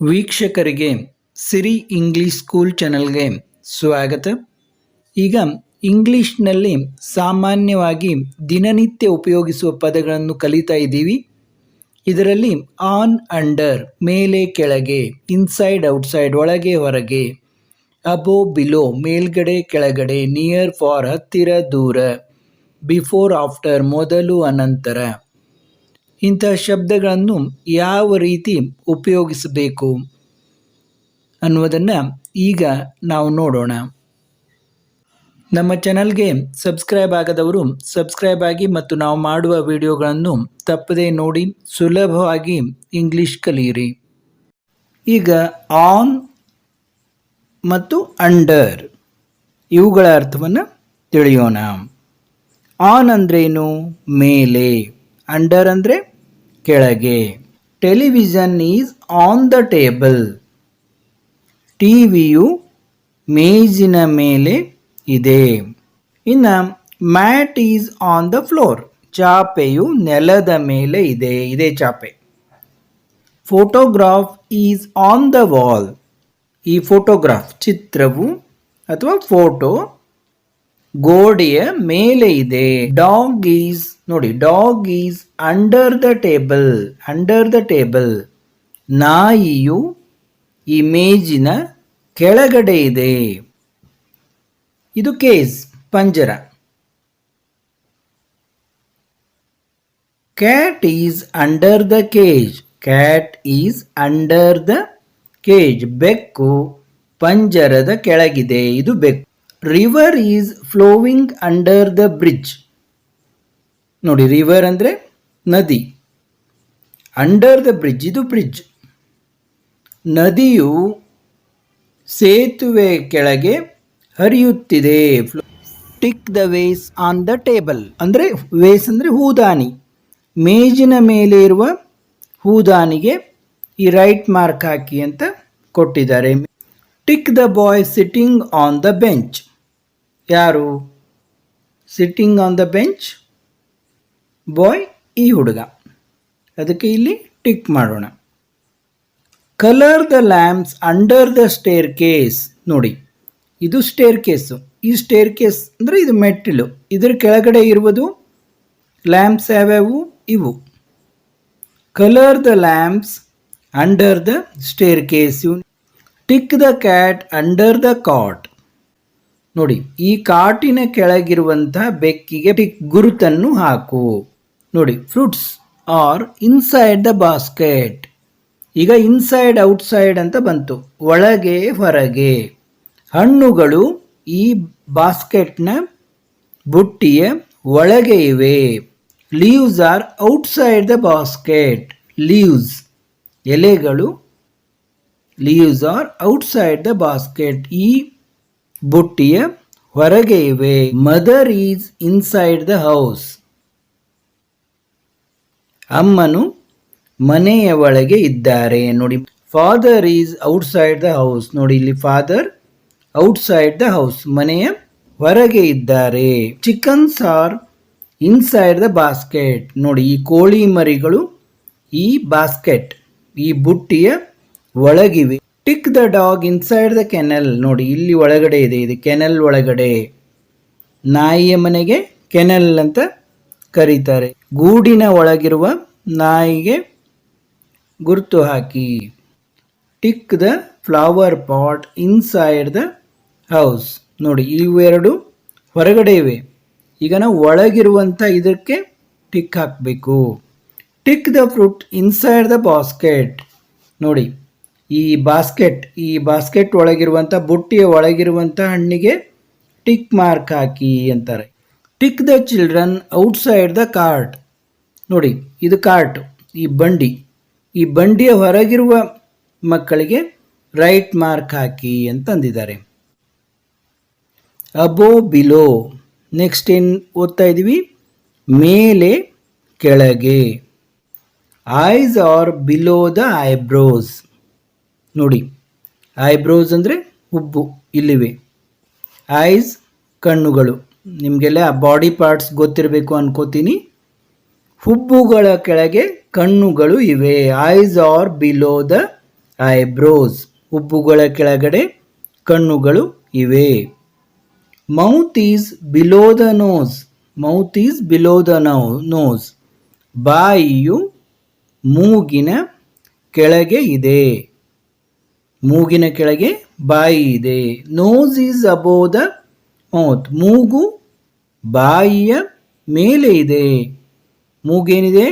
ವೀಕ್ಷಕರಿಗೆ ಸಿರಿ English school ಚಾನೆಲ್ಗೆ ಸ್ವಾಗತ. ಈಗ ಇಂಗ್ಲಿಷ್ನಲ್ಲಿ ಸಾಮಾನ್ಯವಾಗಿ ದಿನನಿತ್ಯ ಉಪಯೋಗಿಸುವ ಪದಗಳನ್ನು ಕಲಿತಾ ಇದ್ದೀವಿ. ಇದರಲ್ಲಿ ಆನ್ ಅಂಡರ್ ಮೇಲೆ ಕೆಳಗೆ, ಇನ್ಸೈಡ್ ಔಟ್ಸೈಡ್ ಒಳಗೆ ಹೊರಗೆ, ಅಬೋ ಬಿಲೋ ಮೇಲ್ಗಡೆ ಕೆಳಗಡೆ, ನಿಯರ್ ಫಾರ್ ಹತ್ತಿರ ದೂರ, ಬಿಫೋರ್ ಆಫ್ಟರ್ ಮೊದಲು ಅನಂತರ ಇಂತಹ ಶಬ್ದಗಳನ್ನು ಯಾವ ರೀತಿ ಉಪಯೋಗಿಸಬೇಕು ಅನ್ನುವುದನ್ನು ಈಗ ನಾವು ನೋಡೋಣ. ನಮ್ಮ ಚಾನಲ್ಗೆ ಸಬ್ಸ್ಕ್ರೈಬ್ ಆಗದವರು ಸಬ್ಸ್ಕ್ರೈಬ್ ಆಗಿ ಮತ್ತು ನಾವು ಮಾಡುವ ವಿಡಿಯೋಗಳನ್ನು ತಪ್ಪದೇ ನೋಡಿ ಸುಲಭವಾಗಿ ಇಂಗ್ಲಿಷ್ ಕಲಿಯಿರಿ. ಈಗ ಆನ್ ಮತ್ತು ಅಂಡರ್ ಇವುಗಳ ಅರ್ಥವನ್ನು ತಿಳಿಯೋಣ. ಆನ್ ಅಂದ್ರೇನು? ಮೇಲೆ. ಅಂಡರ್ ಅಂದರೆ ಕೆಳಗೆ. Television is on the table. ಟಿವಿಯು ಮೇಜಿನ ಮೇಲೆ ಇದೆ. ಇನ್ನು mat is on the floor. ಚಾಪೆಯು ನೆಲದ ಮೇಲೆ ಇದೆ. ಇದೇ ಚಾಪೆ. Photograph is on the wall. ಈ ಫೋಟೋಗ್ರಾಫ್ ಚಿತ್ರವು ಅಥವಾ ಫೋಟೋ ಗೋಡೆಯ ಮೇಲೆ ಇದೆ. ಡಾಗ್ ಈಸ್ ನೋಡಿ, dog is under the table. Under the table. ನಾಯಿಯು ಈ ಮೇಜಿನ ಕೆಳಗಡೆ ಇದೆ. ಇದು ಕೇಸ್, ಪಂಜರ. Cat is under the cage. Cat is under the cage. ಬೆಕ್ಕು ಪಂಜರದ ಕೆಳಗಿದೆ. ಇದು ಬೆಕ್ಕು. River is flowing under the bridge. ನೋಡಿ, ರಿವರ್ ಅಂದರೆ ನದಿ. ಅಂಡರ್ ದ ಬ್ರಿಡ್ಜ್, ಇದು ಬ್ರಿಡ್ಜ್. ನದಿಯು ಸೇತುವೆ ಕೆಳಗೆ ಹರಿಯುತ್ತಿದೆ. Tick the vase on the table ಅಂದರೆ ವೇಸ್ ಅಂದರೆ ಹೂದಾನಿ. ಮೇಜಿನ ಮೇಲೆ ಇರುವ ಹೂದಾನಿಗೆ ಈ ರೈಟ್ ಮಾರ್ಕ್ ಹಾಕಿ ಅಂತ ಕೊಟ್ಟಿದ್ದಾರೆ. Tick the boy sitting on the bench. ಯಾರು sitting on the bench? Boy, ಈ ಹುಡುಗ. ಅದಕ್ಕೆ ಇಲ್ಲಿ ಟಿಕ್ ಮಾಡೋಣ. Colour the lamps under the staircase. ನೋಡಿ, ಇದು ಸ್ಟೇರ್ ಕೇಸು. ಈ ಸ್ಟೇರ್ ಕೇಸ್ ಅಂದರೆ ಇದು ಮೆಟ್ಟಿಲು. ಇದರ ಕೆಳಗಡೆ ಇರುವುದು ಲ್ಯಾಂಪ್ಸ್ ಯಾವ್ಯಾವು? ಇವು. Colour the lamps under the staircase. Tick the cat under the cot. ನೋಡಿ, ಈ ಕಾಟಿನ ಕೆಳಗಿರುವಂತಹ ಬೆಕ್ಕಿಗೆ ಟಿಕ್ ಗುರುತನ್ನು ಹಾಕು. ನೋಡಿ, fruits R inside the basket. ಈಗ ಇನ್ಸೈಡ್ ಔಟ್ಸೈಡ್ ಅಂತ ಬಂತು, ಒಳಗೆ ಹೊರಗೆ. ಹಣ್ಣುಗಳು ಈ ಬಾಸ್ಕೆಟ್ನ ಬುಟ್ಟಿಯ ಒಳಗೆ ಇವೆ. Leaves are outside the basket. Leaves ಎಲೆಗಳು. Leaves are outside the basket, ಈ ಬುಟ್ಟಿಯ ಹೊರಗೆ ಇವೆ. Mother is inside the house. ಅಮ್ಮನು ಮನೆಯ ಒಳಗೆ ಇದ್ದಾರೆ. ನೋಡಿ, father is outside the house. ನೋಡಿ, ಇಲ್ಲಿ ಫಾದರ್ ಔಟ್ಸೈಡ್ ದ ಹೌಸ್, ಮನೆಯ ಹೊರಗೆ ಇದ್ದಾರೆ. Chickens are inside the basket. ನೋಡಿ, ಈ ಕೋಳಿ ಮರಿಗಳು ಈ ಬಾಸ್ಕೆಟ್, ಈ ಬುಟ್ಟಿಯ ಒಳಗಿವೆ. Tick the dog inside the kennel. ನೋಡಿ, ಇಲ್ಲಿ ಒಳಗಡೆ ಇದೆ, ಇದು ಕೆನಲ್ ಒಳಗಡೆ. ನಾಯಿಯ ಮನೆಗೆ ಕೆನಲ್ ಅಂತ ಕರೀತಾರೆ. ಗೂಡಿನ ಒಳಗಿರುವ ನಾಯಿಗೆ ಗುರುತು ಹಾಕಿ. Tick the flower pot inside the house. ನೋಡಿ, ಇವೆರಡು ಹೊರಗಡೆ ಇವೆ. ಈಗ ನಾವು ಒಳಗಿರುವಂಥ ಇದಕ್ಕೆ ಟಿಕ್ ಹಾಕಬೇಕು. Tick the fruit inside the basket. ನೋಡಿ, ಈ ಬಾಸ್ಕೆಟ್ ಒಳಗಿರುವಂಥ ಬುಟ್ಟಿಯ ಒಳಗಿರುವಂಥ ಹಣ್ಣಿಗೆ ಟಿಕ್ ಮಾರ್ಕ್ ಹಾಕಿ ಅಂತಾರೆ. Tick the children outside the cart. ನೋಡಿ, ಇದು ಕಾರ್ಟ್, ಈ ಬಂಡಿ. ಈ ಬಂಡಿಯ ಹೊರಗಿರುವ ಮಕ್ಕಳಿಗೆ ರೈಟ್ ಮಾರ್ಕ್ ಹಾಕಿ ಅಂತಂದಿದ್ದಾರೆ. Above below. ನೆಕ್ಸ್ಟ್ ಏನು ಓದ್ತಾ ಇದ್ದೀವಿ? ಮೇಲೆ ಕೆಳಗೆ. Eyes are below the eyebrows. ನೋಡಿ, ಐಬ್ರೋಸ್ ಅಂದರೆ ಹುಬ್ಬು ಇಲ್ಲಿವೆ. ಐಸ್ ಕಣ್ಣುಗಳು. ನಿಮಗೆಲ್ಲ ಬಾಡಿ ಪಾರ್ಟ್ಸ್ ಗೊತ್ತಿರಬೇಕು ಅನ್ಕೋತೀನಿ. ಹುಬ್ಬುಗಳ ಕೆಳಗೆ ಕಣ್ಣುಗಳು ಇವೆ. Eyes are below the eyebrows, ಹುಬ್ಬುಗಳ ಕೆಳಗಡೆ ಕಣ್ಣುಗಳು ಇವೆ. Mouth is below the nose, mouth is below the nose, ಬಾಯಿಯು ಮೂಗಿನ ಕೆಳಗೆ ಇದೆ, ಮೂಗಿನ ಕೆಳಗೆ ಬಾಯಿ ಇದೆ. Nose is above the mouth, ಮೂಗು ಬಾಯಿಯ ಮೇಲೆ ಇದೆ, ಮೂಗೇನಿದೆ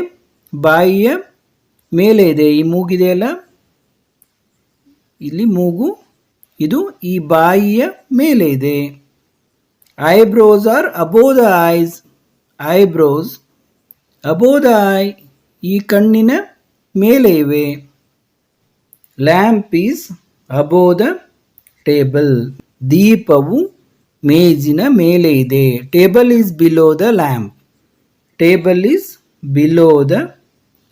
ಬಾಯಿಯ ಮೇಲೆ ಇದೆ. ಈ ಮೂಗಿದೆಯಲ್ಲ, ಇಲ್ಲಿ ಮೂಗು, ಇದು ಈ ಬಾಯಿಯ ಮೇಲೆ ಇದೆ. Eyebrows are above the eyes, eyebrows above the eye, ಈ ಕಣ್ಣಿನ ಮೇಲೆ ಇವೆ. Lamp is above the table, ದೀಪವು ಮೇಜಿನ ಮೇಲೆ ಇದೆ. Table is below the lamp, table is below the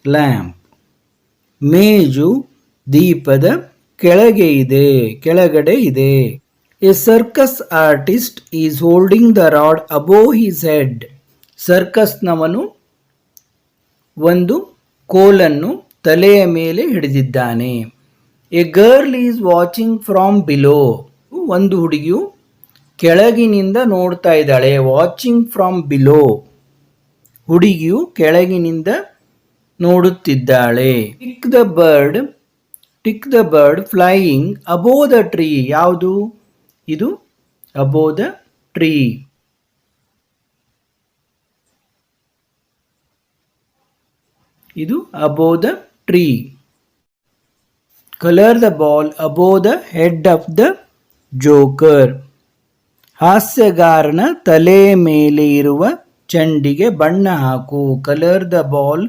lamp. ಮೇಜು ದೀಪದ ಕೆಳಗೆ ಇದೆ, ಕೆಳಗಡೆ ಇದೆ. A circus artist is holding the rod above his head, ಸರ್ಕಸ್ನವನು ಒಂದು ಕೋಲನ್ನು ತಲೆಯ ಮೇಲೆ ಹಿಡಿದಿದ್ದಾನೆ. A girl is watching from below, ಒಂದು ಹುಡುಗಿಯು ಕೆಳಗಿನಿಂದ ನೋಡ್ತಾ ಇದ್ದಾಳೆ. ವಾಚಿಂಗ್ ಫ್ರಾಮ್ ಬಿಲೋ, ಹುಡುಗಿಯು ಕೆಳಗಿನಿಂದ ನೋಡುತ್ತಿದ್ದಾಳೆ. Tick the bird, tick the bird flying above the tree, ಯಾವುದು ಇದು? Above the tree. ಇದು above the tree. Colour the ball above the head of the joker, ಹಾಸ್ಯಗಾರನ ತಲೆಯ ಮೇಲೆ ಇರುವ ಚೆಂಡಿಗೆ ಬಣ್ಣ ಹಾಕು. Colour the ball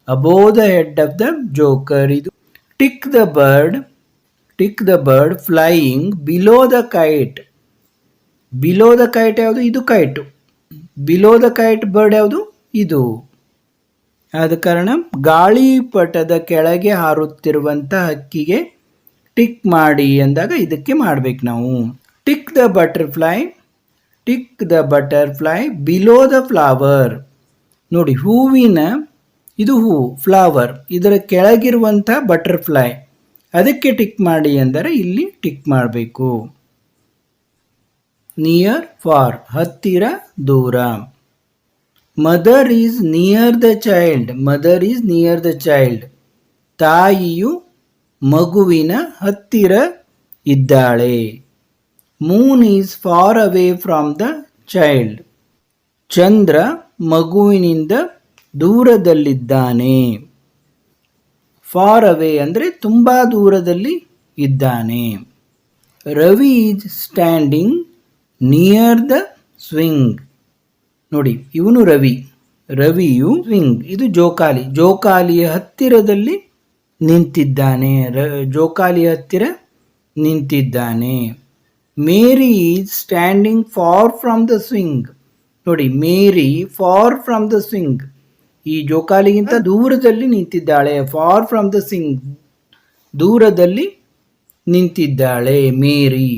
above the head of the joker. ಇದು tick the bird, tick the bird flying below the kite, below the kite ಯಾವುದು? ಇದು kite. Below the kite bird ಯಾವುದು? ಇದು. ಆದ ಕಾರಣ ಗಾಳಿಪಟದ ಕೆಳಗೆ ಹಾರುತ್ತಿರುವಂಥ ಹಕ್ಕಿಗೆ ಟಿಕ್ ಮಾಡಿ ಎಂದಾಗ ಇದಕ್ಕೆ ಮಾಡಬೇಕು ನಾವು. Tick the butterfly, tick the butterfly below the flower, ನೋಡಿ ಹೂವಿನ, ಇದು ಹೂವು ಫ್ಲವರ್, ಇದರ ಕೆಳಗಿರುವಂಥ ಬಟರ್ಫ್ಲೈ, ಅದಕ್ಕೆ ಟಿಕ್ ಮಾಡಿ ಎಂದರೆ ಇಲ್ಲಿ ಟಿಕ್ ಮಾಡಬೇಕು. ನಿಯರ್ ಫಾರ್, ಹತ್ತಿರ ದೂರ. Mother is near the child, mother is near the child, ತಾಯಿಯು ಮಗುವಿನ ಹತ್ತಿರ ಇದ್ದಾಳೆ. Moon is far away from the child, ಚಂದ್ರ ಮಗುವಿನಿಂದ ದೂರದಲ್ಲಿದ್ದಾನೆ. ಫಾರ್ ಅವೇ ಅಂದರೆ ತುಂಬ ದೂರದಲ್ಲಿ ಇದ್ದಾನೆ. Ravi is standing near the swing, ನೋಡಿ ಇವನು ರವಿ, ರವಿಯು ಸ್ವಿಂಗ್, ಇದು ಜೋಕಾಲಿ, ಜೋಕಾಲಿಯ ಹತ್ತಿರದಲ್ಲಿ ನಿಂತಿದ್ದಾನೆ, ಜೋಕಾಲಿಯ ಹತ್ತಿರ ನಿಂತಿದ್ದಾನೆ. Mary is standing far from the swing, ನೋಡಿ Mary far from the swing, ಈ ಜೋಕಾಲಿಗಿಂತ ದೂರದಲ್ಲಿ ನಿಂತಿದ್ದಾಳೆ. ಫಾರ್ ಫ್ರಮ್ ದ ಸ್ವಿಂಗ್, ದೂರದಲ್ಲಿ ನಿಂತಿದ್ದಾಳೆ Mary.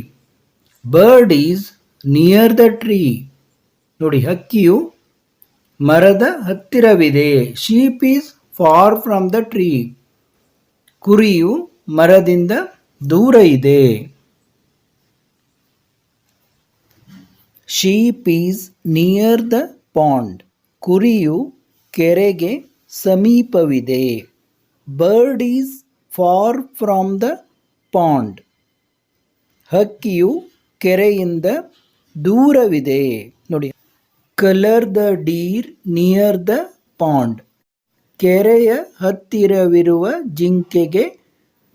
Bird is near the tree, ನೋಡಿ ಹಕ್ಕಿಯು ಮರದ ಹತ್ತಿರವಿದೆ. Sheep is far from the tree, ಕುರಿಯು ಮರದಿಂದ ದೂರ ಇದೆ. Sheep is near the pond, ಕುರಿಯು ಕೆರೆಗೆ ಸಮೀಪವಿದೆ. Bird is far from the pond, ಹಕ್ಕಿಯು ಕೆರೆಯಿಂದ ದೂರವಿದೆ. ನೋಡಿ colour the deer near the pond, ಕೆರೆಯ ಹತ್ತಿರವಿರುವ ಜಿಂಕೆಗೆ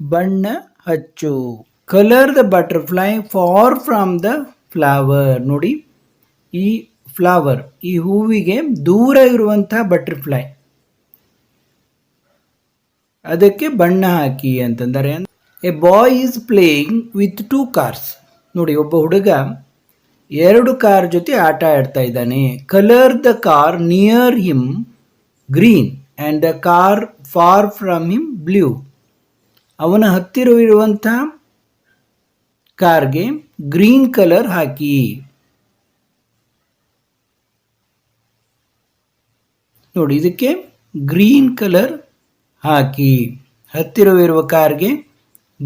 ಬಣ್ಣ ಹಚ್ಚು. Colour the butterfly far from the flower, ನೋಡಿ ಈ ಫ್ಲವರ್, ಈ ಹೂವಿಗೆ ದೂರ ಇರುವಂತಹ ಬಟರ್ಫ್ಲೈ, ಅದಕ್ಕೆ ಬಣ್ಣ ಹಾಕಿ ಅಂತಂದರೆ. A boy is playing with 2 cars, ನೋಡಿ ಒಬ್ಬ ಹುಡುಗ 2 ಕಾರ್ ಜೊತೆ ಆಟ ಆಡ್ತಾ ಇದ್ದಾನೆ. Colour the car near him green and the car far from him blue, ಅವನ ಹತ್ತಿರವಿರುವಂಥ ಕಾರ್ಗೆ ಗ್ರೀನ್ ಕಲರ್ ಹಾಕಿ. ನೋಡಿ ಇದಕ್ಕೆ ಗ್ರೀನ್ ಕಲರ್ ಹಾಕಿ, ಹತ್ತಿರವಿರುವ ಕಾರ್ಗೆ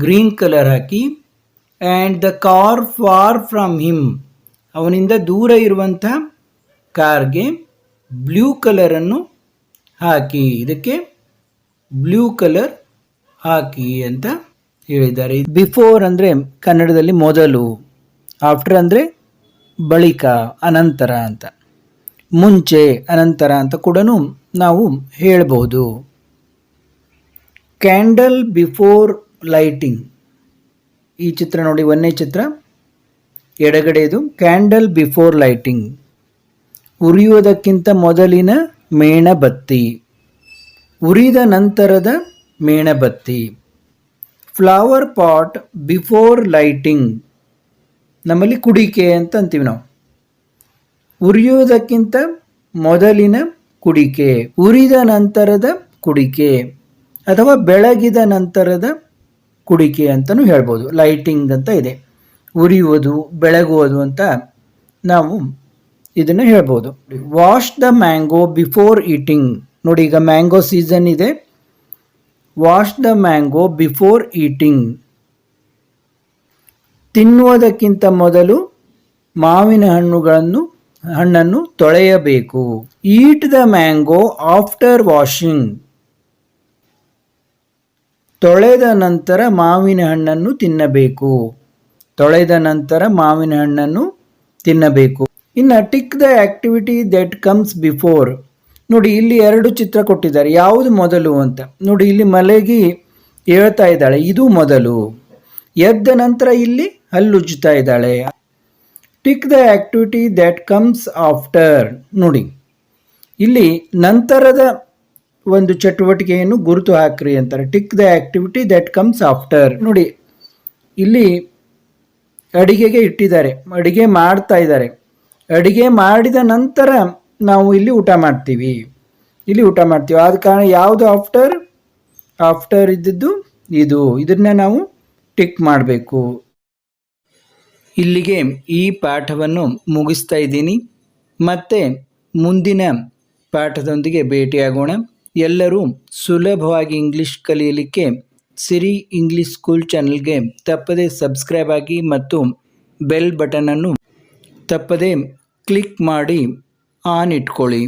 ಗ್ರೀನ್ ಕಲರ್ ಹಾಕಿ. And the car far from him, ಅವನಿಂದ ದೂರ ಇರುವಂಥ ಕಾರ್ಗೆ ಬ್ಲೂ ಕಲರನ್ನು ಹಾಕಿ. ಇದಕ್ಕೆ ಬ್ಲೂ ಕಲರ್ ಹಾಕಿ ಅಂತ ಹೇಳಿದ್ದಾರೆ. ಬಿಫೋರ್ ಅಂದರೆ ಕನ್ನಡದಲ್ಲಿ ಮೊದಲು, ಆಫ್ಟರ್ ಅಂದರೆ ಬಳಿಕ, ಅನಂತರ ಅಂತ, ಮುಂಚೆ, ಅನಂತರ ಅಂತ ಕೂಡ ನಾವು ಹೇಳ್ಬೋದು. ಕ್ಯಾಂಡಲ್ ಬಿಫೋರ್ ಲೈಟಿಂಗ್, ಈ ಚಿತ್ರ ನೋಡಿ, ಒಂದನೇ ಚಿತ್ರ ಎಡಗಡೆದು. ಕ್ಯಾಂಡಲ್ ಬಿಫೋರ್ ಲೈಟಿಂಗ್, ಉರಿಯುವುದಕ್ಕಿಂತ ಮೊದಲಿನ ಮೇಣಬತ್ತಿ, ಉರಿದ ನಂತರದ ಮೇಣಬತ್ತಿ. ಫ್ಲವರ್ ಪಾಟ್ ಬಿಫೋರ್ ಲೈಟಿಂಗ್, ನಮ್ಮಲ್ಲಿ ಕುಡಿಕೆ ಅಂತ ಅಂತೀವಿ ನಾವು. ಉರಿಯುವುದಕ್ಕಿಂತ ಮೊದಲಿನ ಕುಡಿಕೆ, ಉರಿದ ನಂತರದ ಕುಡಿಕೆ, ಅಥವಾ ಬೆಳಗಿದ ನಂತರದ ಕುಡಿಕೆ ಅಂತಲೂ ಹೇಳ್ಬೋದು. ಲೈಟಿಂಗ್ ಅಂತ ಇದೆ, ಉರಿಯುವುದು, ಬೆಳಗುವುದು ಅಂತ ನಾವು ಇದನ್ನು ಹೇಳ್ಬೋದು. Wash the mango before eating, ನೋಡಿ ಈಗ ಮ್ಯಾಂಗೋ ಸೀಸನ್ ಇದೆ. Wash the mango before eating, ತಿನ್ನುವುದಕ್ಕಿಂತ ಮೊದಲು ಮಾವಿನ ಹಣ್ಣನ್ನು ತೊಳೆಯಬೇಕು. Eat the mango after washing, ತೊಳೆದ ನಂತರ ಮಾವಿನ ಹಣ್ಣನ್ನು ತಿನ್ನಬೇಕು. ತೊಳೆದ ನಂತರ ಮಾವಿನ ಹಣ್ಣನ್ನು ತಿನ್ನಬೇಕು. ಇನ್ನು tick the activity that comes before, ನೋಡಿ ಇಲ್ಲಿ 2 ಚಿತ್ರ ಕೊಟ್ಟಿದ್ದಾರೆ, ಯಾವುದು ಮೊದಲು ಅಂತ. ನೋಡಿ ಇಲ್ಲಿ ಮಲಗಿ ಹೇಳ್ತಾ ಇದ್ದಾಳೆ, ಇದು ಮೊದಲು. ಎದ್ದ ನಂತರ ಇಲ್ಲಿ ಹಲ್ಲುಜ್ಜುತ್ತಾ ಇದ್ದಾಳೆ. Tick the activity that comes after, ನೋಡಿ ಇಲ್ಲಿ ನಂತರದ ಒಂದು ಚಟುವಟಿಕೆಯನ್ನು ಗುರುತು ಹಾಕ್ರಿ ಅಂತಾರೆ. Tick the activity that comes after. ನೋಡಿ ಇಲ್ಲಿ ಅಡಿಗೆಗೆ ಇಟ್ಟಿದ್ದಾರೆ, ಅಡಿಗೆ ಮಾಡ್ತಾ ಇದ್ದಾರೆ. ಅಡಿಗೆ ಮಾಡಿದ ನಂತರ ನಾವು ಇಲ್ಲಿ ಊಟ ಮಾಡ್ತೀವಿ, ಆದ ಕಾರಣ ಯಾವುದು ಆಫ್ಟರ್ ಇದ್ದದ್ದು ಇದನ್ನ ನಾವು ಟಿಕ್ ಮಾಡಬೇಕು. ಇಲ್ಲಿಗೆ ಈ ಪಾಠವನ್ನು ಮುಗಿಸ್ತಾ ಇದ್ದೀನಿ. ಮತ್ತೆ ಮುಂದಿನ ಪಾಠದೊಂದಿಗೆ ಭೇಟಿಯಾಗೋಣ. ಎಲ್ಲರೂ ಸುಲಭವಾಗಿ ಇಂಗ್ಲಿಷ್ ಕಲಿಯಲಿಕ್ಕೆ ಸಿರಿ ಇಂಗ್ಲಿಷ್ ಸ್ಕೂಲ್ ಚಾನಲ್ಗೆ ತಪ್ಪದೇ ಸಬ್ಸ್ಕ್ರೈಬ್ ಆಗಿ ಮತ್ತು ಬೆಲ್ ಬಟನನ್ನು ತಪ್ಪದೇ ಕ್ಲಿಕ್ ಮಾಡಿ ಆನ್ ಇಟ್ಕೊಳ್ಳಿ.